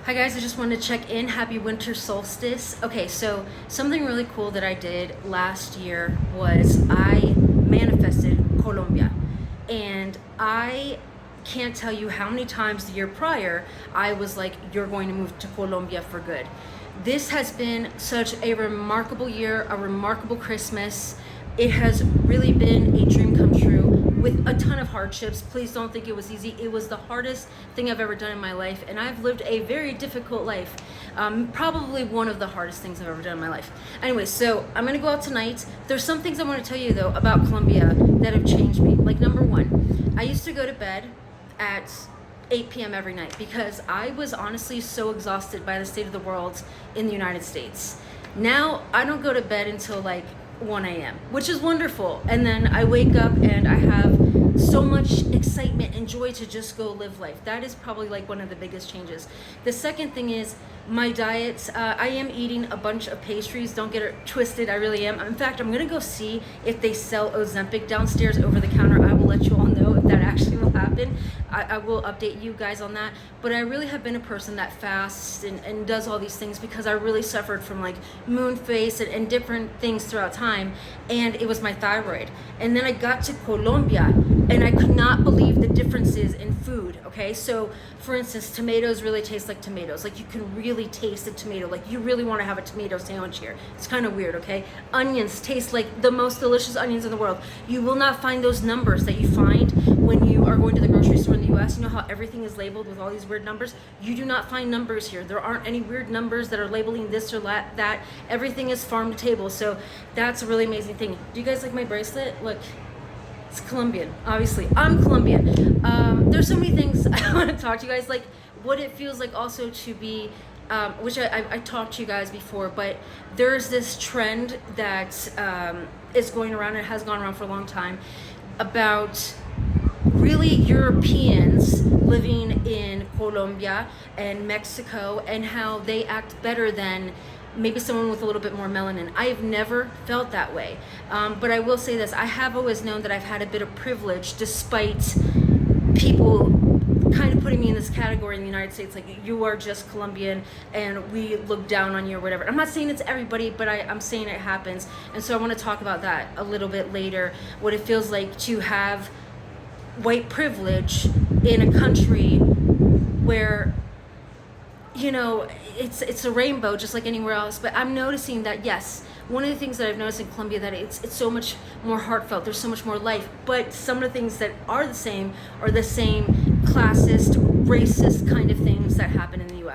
Hi guys, I just wanted to check in. Happy Winter Solstice. Okay, so something really cool that I did last year was I manifested Colombia. And I can't tell you how many times the year prior I was like, you're going to move to Colombia for good. This has been such a remarkable year, a remarkable Christmas. It has really been a dream come true with a ton of hardships. Please don't think it was easy. It was the hardest thing I've ever done in my life, and I've lived a very difficult life. Probably one of the hardest things I've ever done in my life. Anyway, so I'm gonna go out tonight. There's some things I want to tell you though about Colombia that have changed me. Like number one, I used to go to bed at 8 p.m. every night because I was honestly so exhausted by the state of the world in the United States. Now I don't go to bed until like 1 a.m., which is wonderful. And then I wake up and I have so much excitement and joy to just go live life. That is probably like one of the biggest changes. The second thing is my diet. I am eating a bunch of pastries. Don't get it twisted. I really am. In fact, I'm going to go see if they sell Ozempic downstairs over the counter. I will let you all know if that actually will happen. I will update you guys on that. But I really have been a person that fasts and does all these things because I really suffered from like moon face and different things throughout time. And it was my thyroid. And then I got to Colombia and I could not believe the differences in food. Okay, so for instance, tomatoes really taste like tomatoes. Like you can really taste a tomato. Like you really want to have a tomato sandwich here. It's kind of weird. Okay, onions taste like the most delicious onions in the world. You will not find those numbers that you find when you are going to the grocery store in the US. You know how everything is labeled with all these weird numbers? You do not find numbers here. There aren't any weird numbers that are labeling this or that. Everything is farm to table. So that's a really amazing thing. Do you guys like my bracelet? Look. It's Colombian, obviously. I'm Colombian. There's so many things I want to talk to you guys, like what it feels like also to be, which I talked to you guys before, but there's this trend that is going around, and has gone around for a long time, about really Europeans living in Colombia and Mexico and how they act better than maybe someone with a little bit more melanin. I have never felt that way. But I will say this, I have always known that I've had a bit of privilege despite people kind of putting me in this category in the United States, like you are just Colombian and we look down on you or whatever. I'm not saying it's everybody, but I'm saying it happens. And so I want to talk about that a little bit later, what it feels like to have white privilege in a country where, you know, it's a rainbow just like anywhere else. But I'm noticing that, yes, one of the things that I've noticed in Colombia, that it's so much more heartfelt, there's so much more life, but some of the things that are the same classist, racist kind of things that happen in the US.